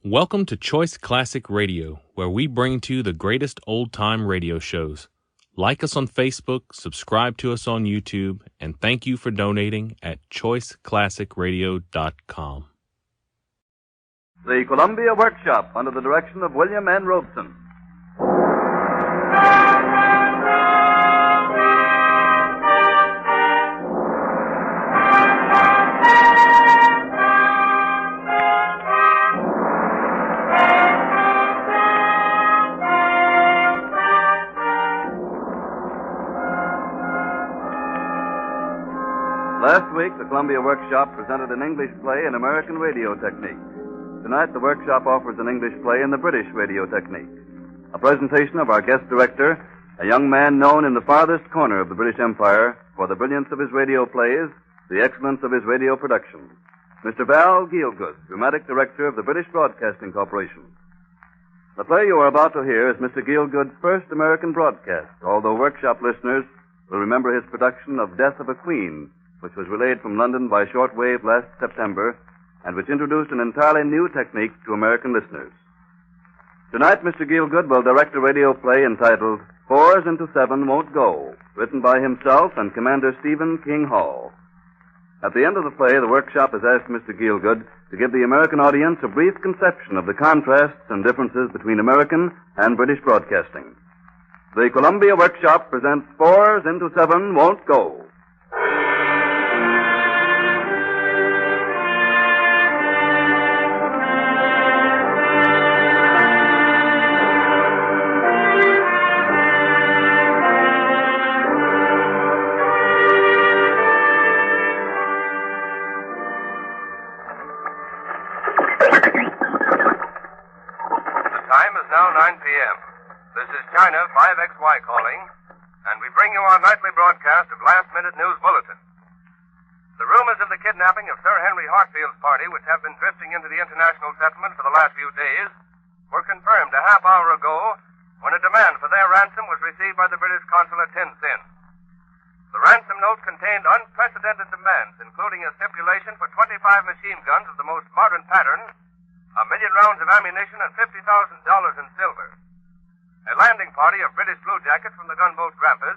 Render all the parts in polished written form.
Welcome to Choice Classic Radio, where we bring to you the greatest old-time radio shows. Like us on Facebook, subscribe to us on YouTube, and thank you for donating at choiceclassicradio.com. The Columbia Workshop, under the direction of William N. Robeson. Last week, the Columbia Workshop presented an English play in American radio technique. Tonight, the Workshop offers an English play in the British radio technique. A presentation of our guest director, a young man known in the farthest corner of the British Empire for the brilliance of his radio plays, the excellence of his radio production. Mr. Val Gielgud, dramatic director of the British Broadcasting Corporation. The play you are about to hear is Mr. Gielgud's first American broadcast, although Workshop listeners will remember his production of Death of a Queen, which was relayed from London by shortwave last September, and which introduced an entirely new technique to American listeners. Tonight, Mr. Gielgud will direct a radio play entitled 4s into 7 Won't Go, written by himself and Commander Stephen King Hall. At the end of the play, the Workshop has asked Mr. Gielgud to give the American audience a brief conception of the contrasts and differences between American and British broadcasting. The Columbia Workshop presents 4s into 7 Won't Go. Now 9 p.m. This is China 5XY calling, and we bring you our nightly broadcast of last-minute news bulletin. The rumors of the kidnapping of Sir Henry Hartfield's party, which have been drifting into the international settlement for the last few days, were confirmed a half hour ago when a demand for their ransom was received by the British consul at Tientsin. The ransom note contained unprecedented demands, including a stipulation for 25 machine guns of the most modern pattern, 1 million rounds of ammunition, and $50,000 in silver. A landing party of British bluejackets from the gunboat Grampus,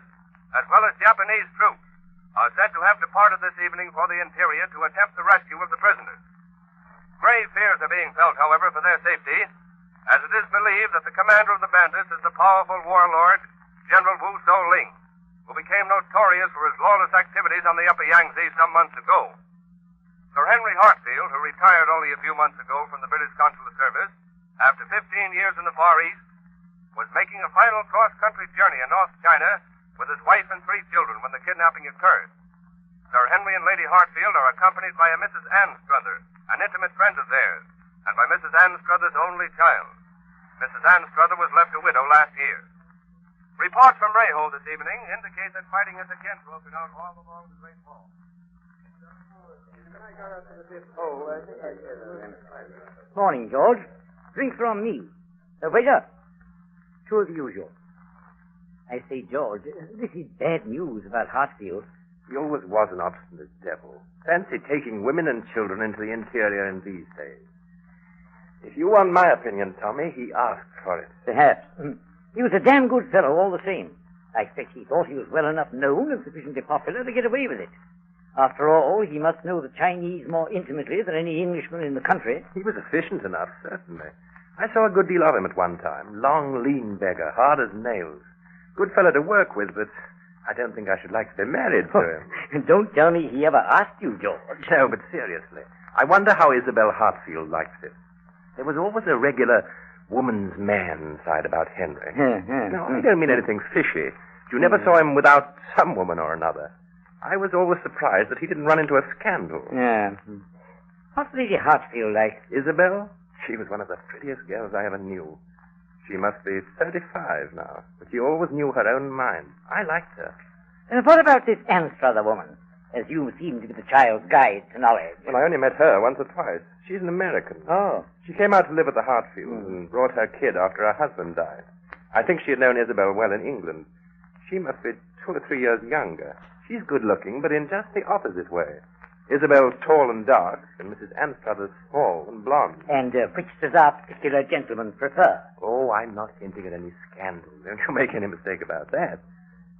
as well as Japanese troops, are said to have departed this evening for the interior to attempt the rescue of the prisoners. Grave fears are being felt, however, for their safety, as it is believed that the commander of the bandits is the powerful warlord, General Wu So-ling, who became notorious for his lawless activities on the upper Yangtze some months ago. Sir Henry Hartfield, who retired only a few months ago from the British consular service, after 15 years in the Far East, was making a final cross-country journey in North China with his wife and 3 children when the kidnapping occurred. Sir Henry and Lady Hartfield are accompanied by a Mrs. Anne Struther, an intimate friend of theirs, and by Mrs. Anne Struther's only child. Mrs. Anne Struther was left a widow last year. Reports from Rayhole this evening indicate that fighting has again broken out all along the Great Wall. Morning, George. Drink from me. Waiter. 2 of the usual. I say, George, this is bad news about Hartfield. He always was an obstinate devil. Fancy taking women and children into the interior in these days. If you want my opinion, Tommy, he asked for it. Perhaps. He was a damn good fellow all the same. I expect he thought he was well enough known and sufficiently popular to get away with it. After all, he must know the Chinese more intimately than any Englishman in the country. He was efficient enough, certainly. I saw a good deal of him at one time. Long, lean beggar, hard as nails. Good fellow to work with, but I don't think I should like to be married to him. And don't tell me he ever asked you, George. No, but seriously, I wonder how Isabel Hartfield likes it. There was always a regular woman's man side about Henry. No, I don't mean anything fishy. You never saw him without some woman or another. I was always surprised that he didn't run into a scandal. Yeah. What's Lady Hartfield like? Isabel? She was one of the prettiest girls I ever knew. She must be 35 now, but she always knew her own mind. I liked her. And what about this Anne Struther woman? As you seem to be the child's guide to knowledge. Well, I only met her once or twice. She's an American. Oh. She came out to live at the Hartfields and brought her kid after her husband died. I think she had known Isabel well in England. She must be 2 or 3 years younger. She's good-looking, but in just the opposite way. Isabel tall and dark, and Mrs. Anstruther small and blonde. And which does our particular gentleman prefer? Oh, I'm not hinting at any scandal. Don't you make any mistake about that.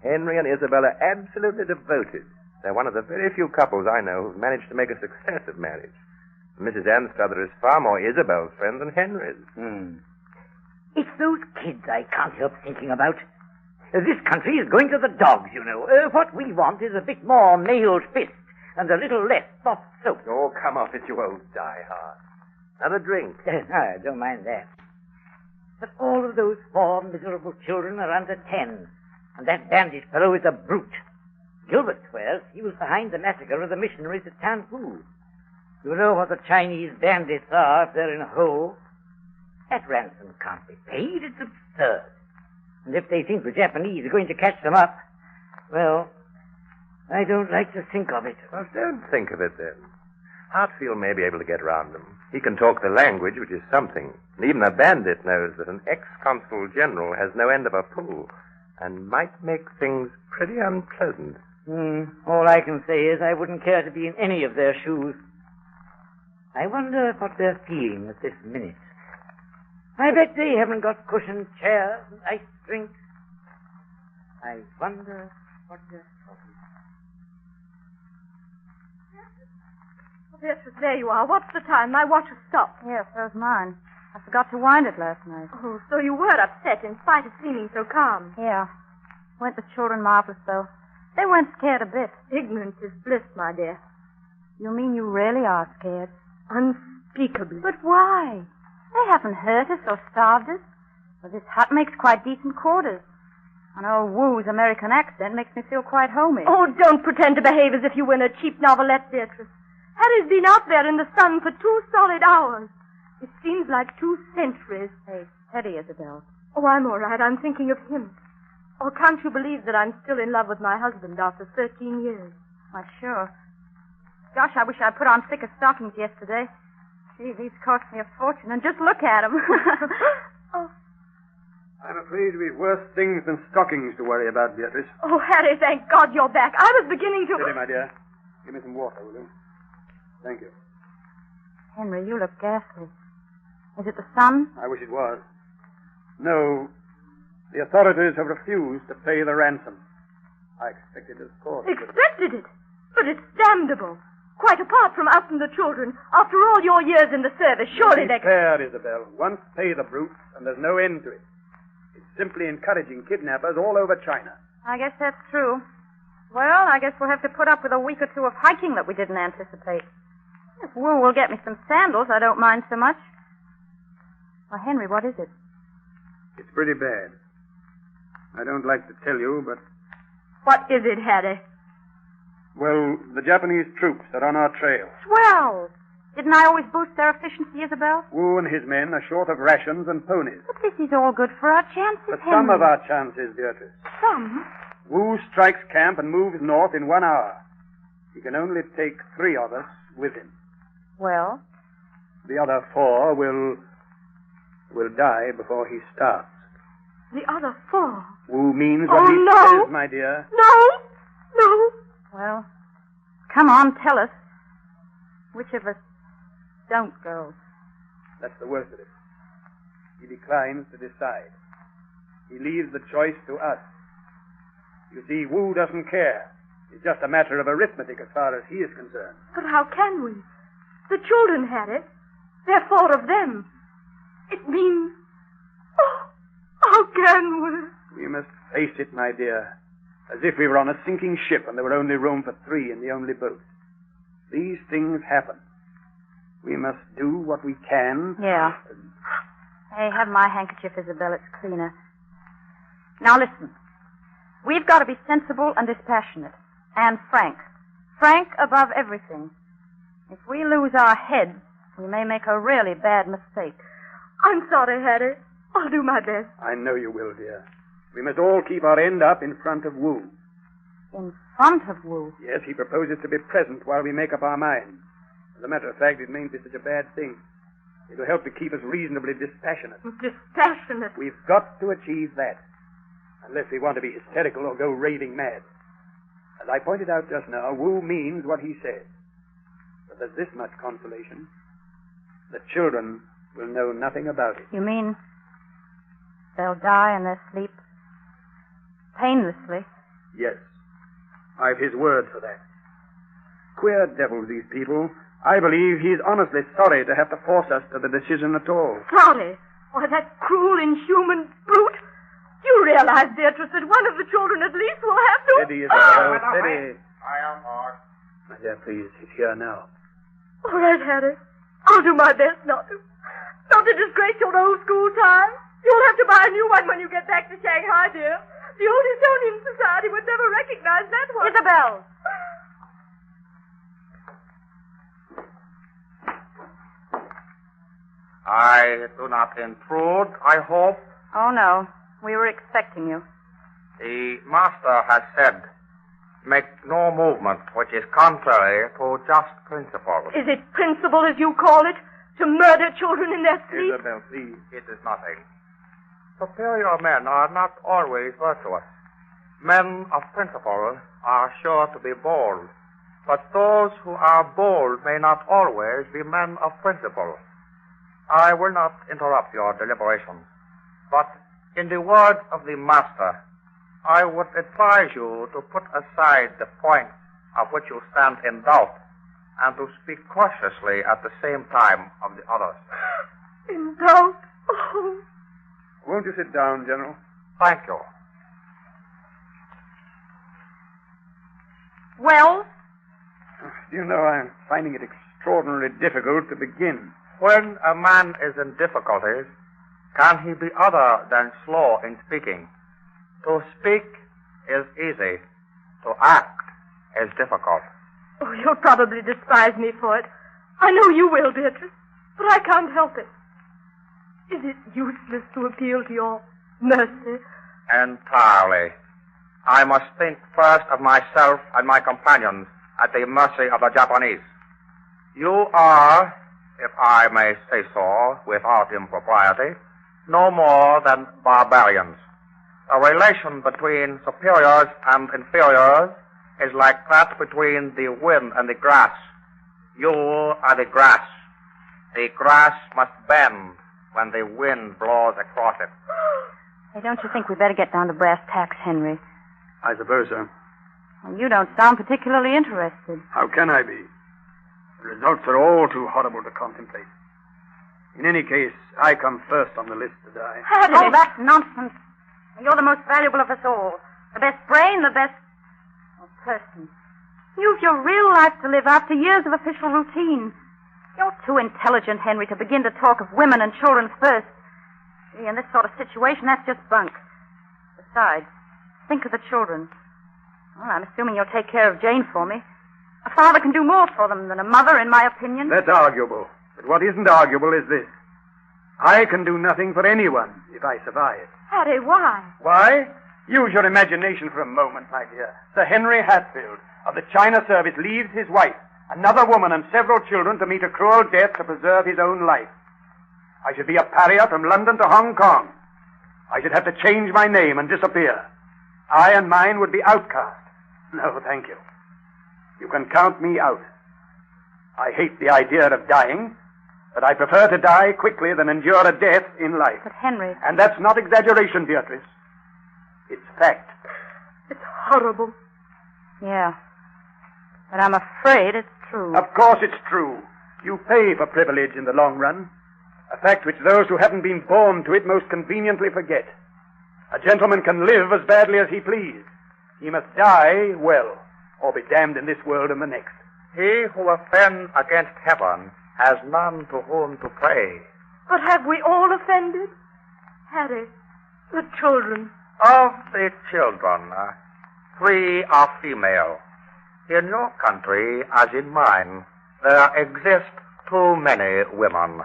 Henry and Isabel are absolutely devoted. They're one of the very few couples I know who've managed to make a success of marriage. Mrs. Anstruther is far more Isabel's friend than Henry's. It's those kids I can't help thinking about. This country is going to the dogs, you know. What we want is a bit more mailed fist and a little less soft soap. Oh, come off it, you old diehard. Another drink. I don't mind that. But all of those 4 miserable children are under 10, and that bandit fellow is a brute. Gilbert swears he was behind the massacre of the missionaries at Tanfu. You know what the Chinese bandits are if they're in a hole? That ransom can't be paid. It's absurd. And if they think the Japanese are going to catch them up, well, I don't like to think of it. Well, don't think of it, then. Hartfield may be able to get around them. He can talk the language, which is something. And even a bandit knows that an ex-consul general has no end of a pull and might make things pretty unpleasant. All I can say is I wouldn't care to be in any of their shoes. I wonder what they're feeling at this minute. I bet they haven't got cushioned chairs and iced drinks. I wonder what they're talking about. Oh, Beatrice, there you are. What's the time? My watch has stopped. Yes, so's mine. I forgot to wind it last night. Oh, so you were upset in spite of seeming so calm. Yeah. Went the children marvelous, though. They weren't scared a bit. Ignorance is bliss, my dear. You mean you really are scared? Unspeakably. But why? They haven't hurt us or starved us. Well, this hut makes quite decent quarters. And old Woo's American accent makes me feel quite homey. Oh, don't pretend to behave as if you were in a cheap novelette, Beatrice. Harry's been out there in the sun for 2 solid hours. It seems like 2 centuries. Hey, steady, Isabel. Oh, I'm all right. I'm thinking of him. Oh, can't you believe that I'm still in love with my husband after 13 years? Why, sure. Gosh, I wish I'd put on thicker stockings yesterday. Gee, these cost me a fortune, and just look at 'em. Oh. I'm afraid we've worse things than stockings to worry about, Beatrice. Oh, Harry, thank God you're back. I was beginning to... Steady, my dear. Give me some water, will you? Thank you. Henry, you look ghastly. Is it the sun? I wish it was. No, the authorities have refused to pay the ransom. I expected it, of course. Expected it? But it's damnable. Quite apart from us and the children. After all your years in the service, surely they... Be fair, Isabel. Once pay the brutes, and there's no end to it. It's simply encouraging kidnappers all over China. I guess that's true. Well, I guess we'll have to put up with a week or 2 of hiking that we didn't anticipate. If Wu will get me some sandals, I don't mind so much. Well, Henry, what is it? It's pretty bad. I don't like to tell you, but... What is it, Harry? Well, the Japanese troops are on our trail. Swell! Didn't I always boost their efficiency, Isabel? Wu and his men are short of rations and ponies. But this is all good for our chances, For Henry. some of our chances, Beatrice. Some? Wu strikes camp and moves north in 1 hour. He can only take 3 of us with him. Well? The other 4 will die before he starts. The other 4? Wu means what he says, my dear. No. Well, come on, tell us. Which of us don't go? That's the worst of it. He declines to decide. He leaves the choice to us. You see, Wu doesn't care. It's just a matter of arithmetic as far as he is concerned. But how can we? The children had it. There are 4 of them. It means... Oh, how can we? We must face it, my dear, as if we were on a sinking ship and there were only room for 3 in the only boat. These things happen. We must do what we can. Yeah. Hey, have my handkerchief, Isabel. It's cleaner. Now listen. We've got to be sensible and dispassionate. And frank. Frank above everything. If we lose our heads, we may make a really bad mistake. I'm sorry, Harry. I'll do my best. I know you will, dear. We must all keep our end up in front of Wu. In front of Wu? Yes, he proposes to be present while we make up our minds. As a matter of fact, it mayn't be such a bad thing. It'll help to keep us reasonably dispassionate. Dispassionate? We've got to achieve that. Unless we want to be hysterical or go raving mad. As I pointed out just now, Wu means what he says. But there's this much consolation. The children will know nothing about it. You mean they'll die in their sleep painlessly? Yes. I've his word for that. Queer devils, these people. I believe he's honestly sorry to have to force us to the decision at all. Sorry? Why, that cruel, inhuman brute. You realize, Beatrice, that one of the children at least will have to... Steady, Isabel, steady. I am hard. My dear, please, he's here now. All right, Harry. I'll do my best not to disgrace your old school time. You'll have to buy a new one when you get back to Shanghai, dear. The old Estonian society would never recognize that one. Isabel! I do not intrude, I hope. Oh, no. We were expecting you. The master has said, make no movement which is contrary to just principle. Is it principle, as you call it, to murder children in their sleep? Isabel, please. It is nothing. Superior men are not always virtuous. Men of principle are sure to be bold, but those who are bold may not always be men of principle. I will not interrupt your deliberations, but in the words of the master, I would advise you to put aside the points of which you stand in doubt and to speak cautiously at the same time of the others. In doubt? Oh. Won't you sit down, General? Thank you. Well? You know, I'm finding it extraordinarily difficult to begin. When a man is in difficulties, can he be other than slow in speaking? To speak is easy. To act is difficult. Oh, you'll probably despise me for it. I know you will, Beatrice, but I can't help it. Is it useless to appeal to your mercy? Entirely. I must think first of myself and my companions at the mercy of the Japanese. You are, if I may say so without impropriety, no more than barbarians. A relation between superiors and inferiors is like that between the wind and the grass. You are the grass. The grass must bend when the wind blows across it. Hey, don't you think we better get down to brass tacks, Henry? I suppose so. Well, you don't sound particularly interested. How can I be? The results are all too horrible to contemplate. In any case, I come first on the list to die. Oh, that's nonsense. You're the most valuable of us all. The best brain, the best person. You've your real life to live after years of official routine. You're too intelligent, Henry, to begin to talk of women and children first. Gee, in this sort of situation, that's just bunk. Besides, think of the children. Well, I'm assuming you'll take care of Jane for me. A father can do more for them than a mother, in my opinion. That's arguable. But what isn't arguable is this. I can do nothing for anyone if I survive. Harry, why? Why? Use your imagination for a moment, my dear. Sir Henry Hatfield of the China Service leaves his wife, another woman, and several children to meet a cruel death to preserve his own life. I should be a pariah from London to Hong Kong. I should have to change my name and disappear. I and mine would be outcast. No, thank you. You can count me out. I hate the idea of dying, but I prefer to die quickly than endure a death in life. But, Henry... And that's not exaggeration, Beatrice. It's fact. It's horrible. Yeah. But I'm afraid it's true. Of course it's true. You pay for privilege in the long run. A fact which those who haven't been born to it most conveniently forget. A gentleman can live as badly as he please. He must die well, or be damned in this world and the next. He who offends against heaven has none to whom to pray. But have we all offended? Harry, the children. Of the children, 3 are female. In your country, as in mine, there exist too many women.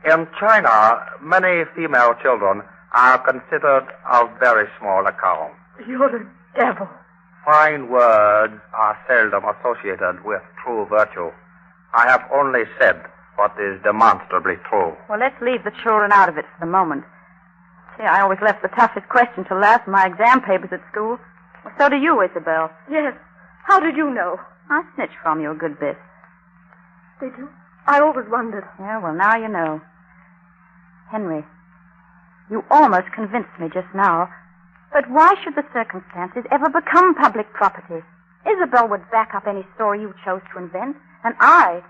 In China, many female children are considered of very small account. You're a devil. Fine words are seldom associated with true virtue. I have only said what is demonstrably true. Well, let's leave the children out of it for the moment. See, I always left the toughest question till last in my exam papers at school. Well, so do you, Isabel. Yes. How did you know? I snitched from you a good bit. Did you? I always wondered. Yeah, well, now you know. Henry, you almost convinced me just now. But why should the circumstances ever become public property? Isabel would back up any story you chose to invent, and I...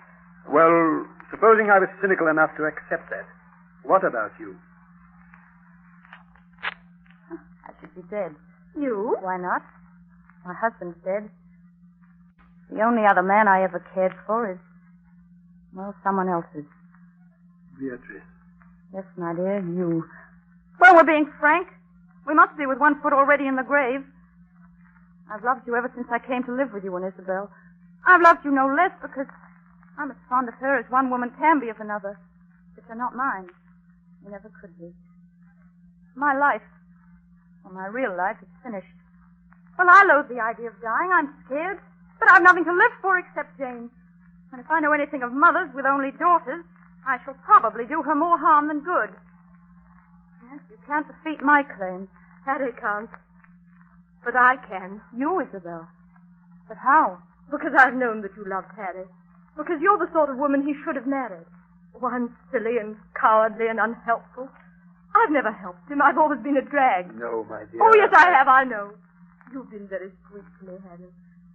Well, supposing I was cynical enough to accept that, what about you? I should be dead. You? Why not? My husband's dead. The only other man I ever cared for is, well, someone else's. Beatrice. Yes, my dear, you. Well, we're being frank. We must be with one foot already in the grave. I've loved you ever since I came to live with you and Isabel. I've loved you no less because I'm as fond of her as one woman can be of another. But you're not mine. You never could be. My life, well, my real life, is finished. Well, I loathe the idea of dying. I'm scared. But I've nothing to live for except Jane. And if I know anything of mothers with only daughters, I shall probably do her more harm than good. Yes, you can't defeat my claim. Hattie can't. But I can. You, Isabel. But how? Because I've known that you loved Hattie. Because you're the sort of woman he should have married. One silly and cowardly and unhelpful. I've never helped him. I've always been a drag. No, my dear. Oh, yes, I have, I know. You've been very sweet to me, Hattie.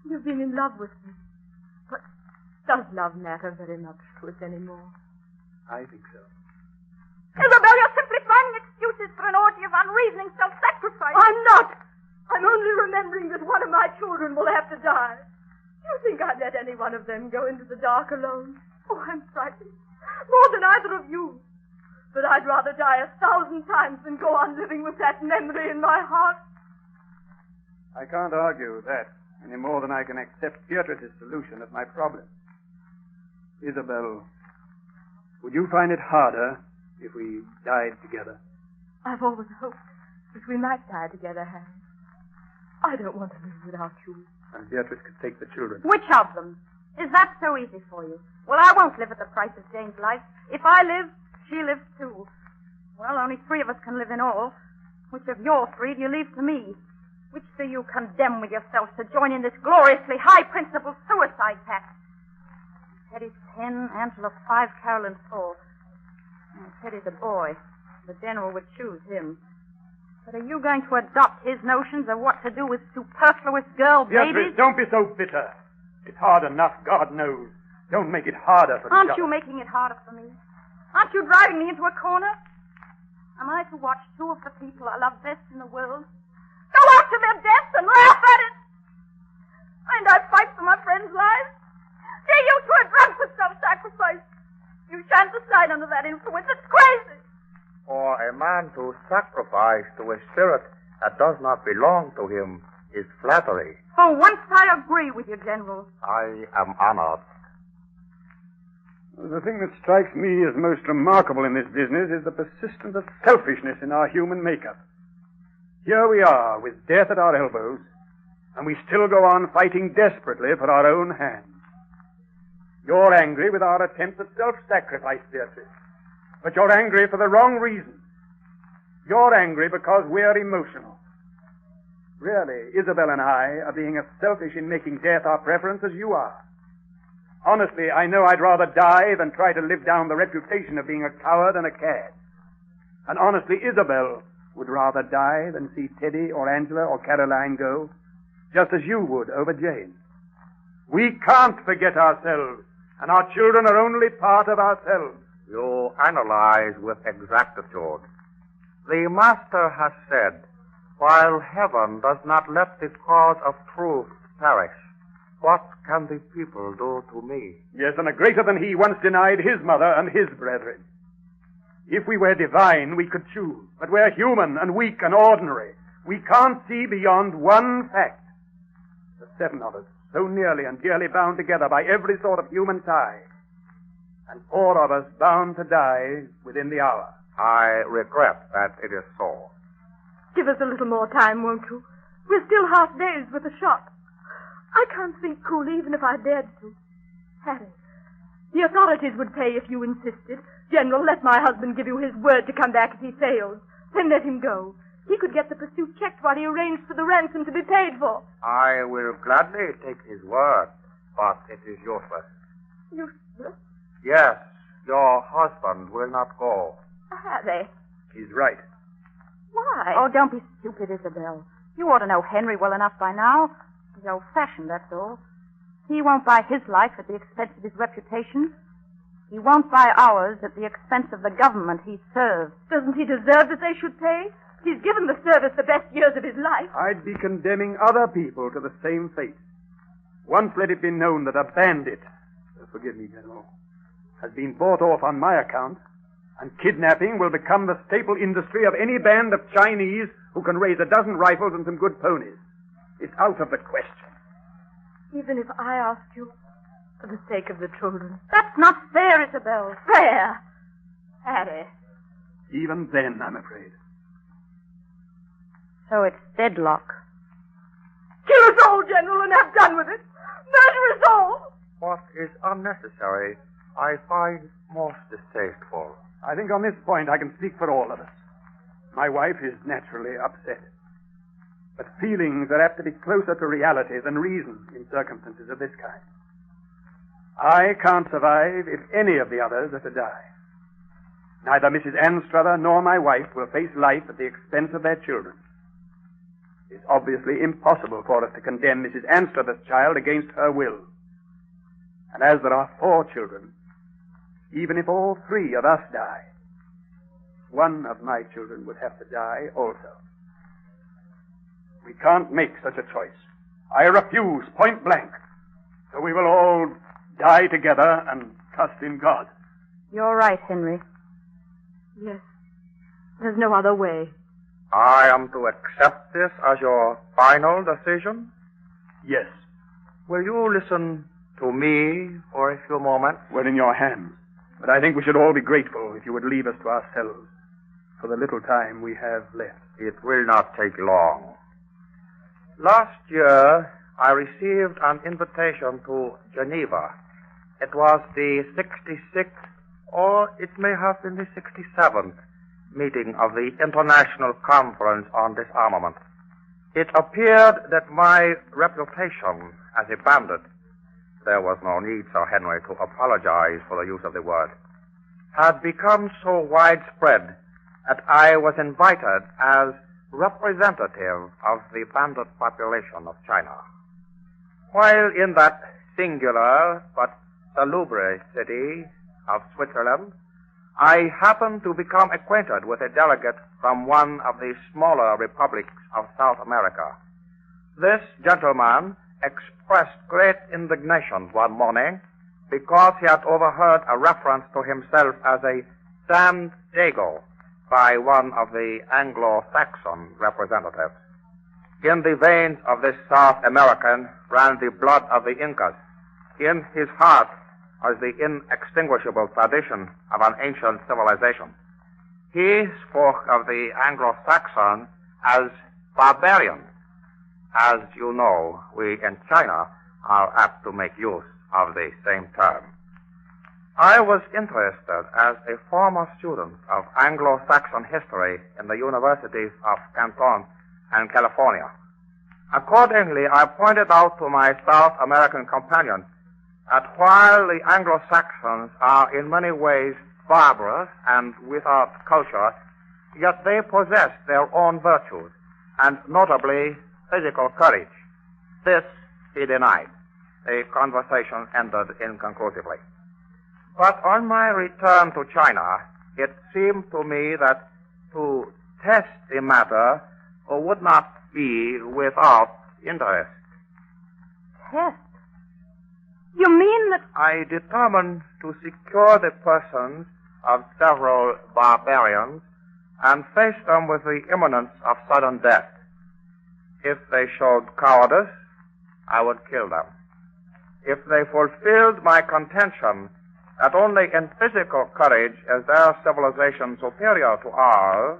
You've been in love with me. But does love matter very much to us anymore? I think so. Isabel, you're simply finding excuses for an orgy of unreasoning self-sacrifice. I'm not. I'm only remembering that one of my children will have to die. Do you think I'd let any one of them go into the dark alone? Oh, I'm frightened. More than either of you. But I'd rather die 1,000 times than go on living with that memory in my heart. I can't argue with that any more than I can accept Beatrice's solution of my problem. Isabel, would you find it harder if we died together? I've always hoped that we might die together, Harry. I don't want to live without you. And Beatrice could take the children. Which of them? Is that so easy for you? Well, I won't live at the price of Jane's life. If I live, she lives too. Well, only 3 of us can live in all. Which of your 3 do you leave to me? Which do you condemn with yourselves to join in this gloriously high-principled suicide pact? Teddy's 10, Angela 5, Carolyn 4. And Teddy's a boy. The general would choose him. But are you going to adopt his notions of what to do with superfluous girl Beatrice, babies? don't be so bitter. It's hard enough, God knows. Don't make it harder for Aren't you making it harder for me? Aren't you driving me into a corner? Am I to watch 2 of the people I love best in the world go out to their deaths and laugh at it? And I fight for my friends' lives? Say you 2 are drunk with self-sacrifice. You shan't decide under that influence. It's crazy. For a man to sacrifice to a spirit that does not belong to him is flattery. For once I agree with you, General. I am honored. The thing that strikes me as most remarkable in this business is the persistence of selfishness in our human makeup. Here we are, with death at our elbows, and we still go on fighting desperately for our own hands. You're angry with our attempts at self-sacrifice, Beatrice. But you're angry for the wrong reason. You're angry because we're emotional. Really, Isabel and I are being as selfish in making death our preference as you are. Honestly, I know I'd rather die than try to live down the reputation of being a coward and a cad. And honestly, Isabel would rather die than see Teddy or Angela or Caroline go, just as you would over Jane. We can't forget ourselves, and our children are only part of ourselves. You analyze with exactitude. The Master has said, while heaven does not let the cause of truth perish, what can the people do to me? Yes, and a greater than he once denied his mother and his brethren. If we were divine, we could choose. But we're human and weak and ordinary. We can't see beyond one fact. The 7 of us, so nearly and dearly bound together by every sort of human tie. And 4 of us bound to die within the hour. I regret that it is so. Give us a little more time, won't you? We're still half dazed with the shock. I can't think coolly even if I dared to. Harry, the authorities would pay if you insisted. General, let my husband give you his word to come back if he fails. Then let him go. He could get the pursuit checked while he arranged for the ransom to be paid for. I will gladly take his word, but it is useless. Useless? Yes, your husband will not go. Harry. He's right. Why? Oh, don't be stupid, Isabel. You ought to know Henry well enough by now. He's old-fashioned, that's all. He won't buy his life at the expense of his reputation. He won't buy ours at the expense of the government he serves. Doesn't he deserve that they should pay? He's given the service the best years of his life. I'd be condemning other people to the same fate. Once let it be known that a bandit, forgive me, General, has been bought off on my account, and kidnapping will become the staple industry of any band of Chinese who can raise a dozen rifles and some good ponies. It's out of the question. Even if I asked you, for the sake of the children. That's not fair, Isabel. Fair? Harry. Even then, I'm afraid. So it's deadlock. Kill us all, General, and have done with it. Murder us all. What is unnecessary, I find most distasteful. I think on this point I can speak for all of us. My wife is naturally upset. But feelings are apt to be closer to reality than reason in circumstances of this kind. I can't survive if any of the others are to die. Neither Mrs. Anstruther nor my wife will face life at the expense of their children. It's obviously impossible for us to condemn Mrs. Anstruther's child against her will. And as there are 4 children, even if all 3 of us die, one of my children would have to die also. We can't make such a choice. I refuse, point blank. So we will all die together and trust in God. You're right, Henry. Yes. There's no other way. I am to accept this as your final decision? Yes. Will you listen to me for a few moments? We're in your hands. But I think we should all be grateful if you would leave us to ourselves for the little time we have left. It will not take long. Last year, I received an invitation to Geneva. It was the 66th, or it may have been the 67th, meeting of the International Conference on Disarmament. It appeared that my reputation as a bandit, there was no need, Sir Henry, to apologize for the use of the word, had become so widespread that I was invited as representative of the bandit population of China. While in that singular but salubrious city of Switzerland, I happened to become acquainted with a delegate from one of the smaller republics of South America. This gentleman expressed great indignation one morning because he had overheard a reference to himself as a San Diego by one of the Anglo-Saxon representatives. In the veins of this South American ran the blood of the Incas. In his heart was the inextinguishable tradition of an ancient civilization. He spoke of the Anglo-Saxon as barbarians. As you know, we in China are apt to make use of the same term. I was interested as a former student of Anglo-Saxon history in the universities of Canton and California. Accordingly, I pointed out to my South American companion that while the Anglo-Saxons are in many ways barbarous and without culture, yet they possess their own virtues, and notably physical courage. This he denied. The conversation ended inconclusively. But on my return to China, it seemed to me that to test the matter would not be without interest. Test? You mean that... I determined to secure the persons of several barbarians and face them with the imminence of sudden death. If they showed cowardice, I would kill them. If they fulfilled my contention that only in physical courage is their civilization superior to ours,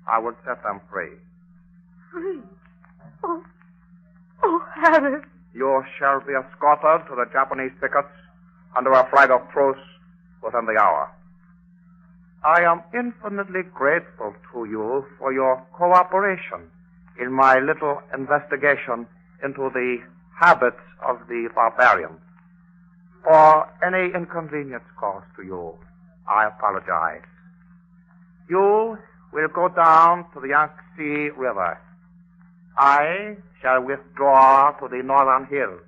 I would set them free. Free? Oh, Harry. You shall be escorted to the Japanese pickets under a flag of truce within the hour. I am infinitely grateful to you for your cooperation in my little investigation into the habits of the barbarians. For any inconvenience caused to you, I apologize. You will go down to the Yangtze River. I shall withdraw to the northern hills.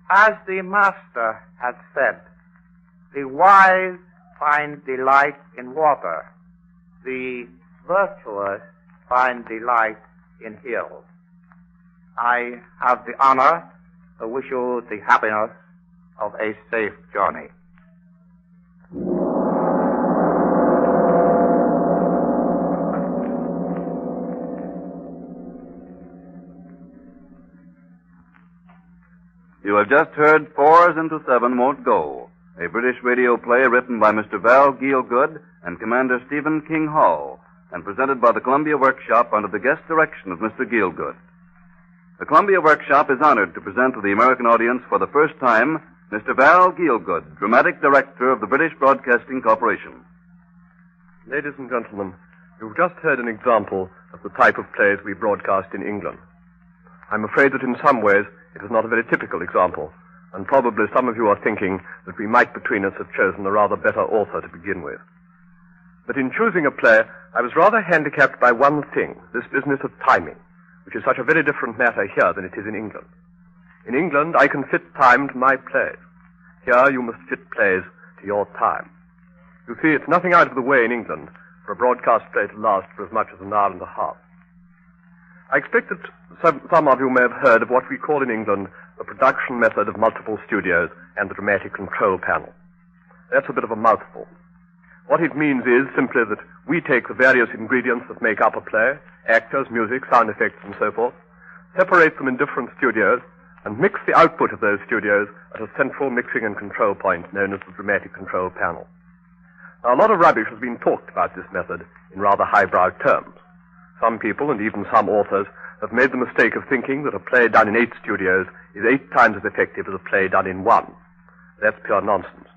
As the master has said, the wise find delight in water. The virtuous find delight in hills. I have the honor to wish you the happiness of a safe journey. You have just heard Fours into Seven Won't Go, a British radio play written by Mr. Val Gielgud and Commander Stephen King Hall, and presented by the Columbia Workshop under the guest direction of Mr. Gielgud. The Columbia Workshop is honored to present to the American audience for the first time Mr. Val Gielgud, dramatic director of the British Broadcasting Corporation. Ladies and gentlemen, you've just heard an example of the type of plays we broadcast in England. I'm afraid that in some ways it is not a very typical example, and probably some of you are thinking that we might between us have chosen a rather better author to begin with. But in choosing a play, I was rather handicapped by one thing, this business of timing, which is such a very different matter here than it is in England. In England, I can fit time to my plays. Here, you must fit plays to your time. You see, it's nothing out of the way in England for a broadcast play to last for as much as an hour and a half. I expect that some of you may have heard of what we call in England the production method of multiple studios and the dramatic control panel. That's a bit of a mouthful. What it means is simply that we take the various ingredients that make up a play, actors, music, sound effects, and so forth, separate them in different studios, and mix the output of those studios at a central mixing and control point known as the dramatic control panel. Now, a lot of rubbish has been talked about this method in rather highbrow terms. Some people, and even some authors, have made the mistake of thinking that a play done in 8 studios is 8 times as effective as a play done in 1. That's pure nonsense.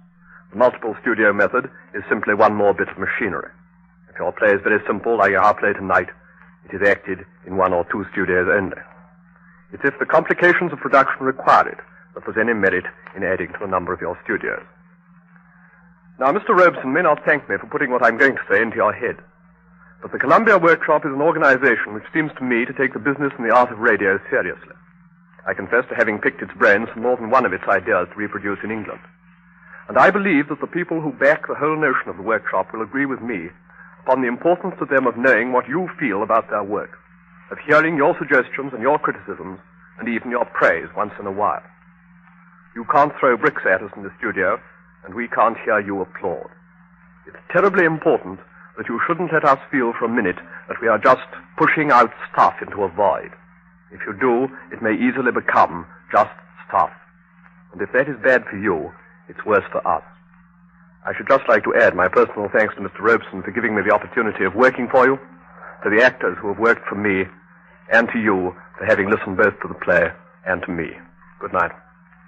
The multiple studio method is simply one more bit of machinery. If your play is very simple, like our play tonight, it is acted in 1 or 2 studios only. It's if the complications of production require it that there's any merit in adding to the number of your studios. Now, Mr. Robeson may not thank me for putting what I'm going to say into your head, but the Columbia Workshop is an organization which seems to me to take the business and the art of radio seriously. I confess to having picked its brains for more than one of its ideas to reproduce in England. And I believe that the people who back the whole notion of the workshop will agree with me upon the importance to them of knowing what you feel about their work, of hearing your suggestions and your criticisms, and even your praise once in a while. You can't throw bricks at us in the studio, and we can't hear you applaud. It's terribly important that you shouldn't let us feel for a minute that we are just pushing out stuff into a void. If you do, it may easily become just stuff. And if that is bad for you, it's worse for us. I should just like to add my personal thanks to Mr. Robeson for giving me the opportunity of working for you, to the actors who have worked for me, and to you for having listened both to the play and to me. Good night.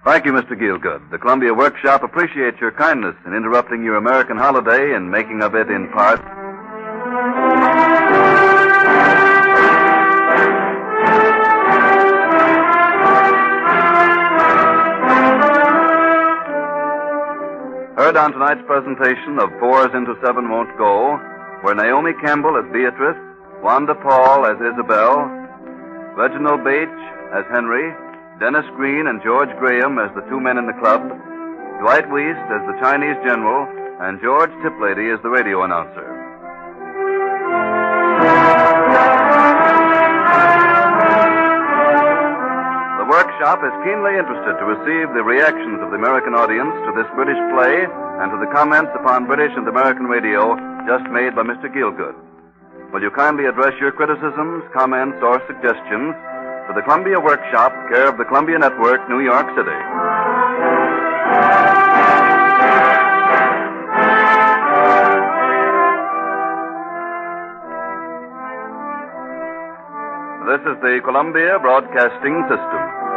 Thank you, Mr. Gielgud. The Columbia Workshop appreciates your kindness in interrupting your American holiday and making of it, in part, heard on tonight's presentation of Fours into Seven Won't Go, were Naomi Campbell as Beatrice, Wanda Paul as Isabel, Reginald Bache as Henry, Dennis Green and George Graham as the 2 men in the club, Dwight Wiest as the Chinese general, and George Tiplady as the radio announcer. The Workshop is keenly interested to receive the reactions of the American audience to this British play and to the comments upon British and American radio just made by Mr. Gielgud. Will you kindly address your criticisms, comments, or suggestions to the Columbia Workshop, care of the Columbia Network, New York City? This is the Columbia Broadcasting System.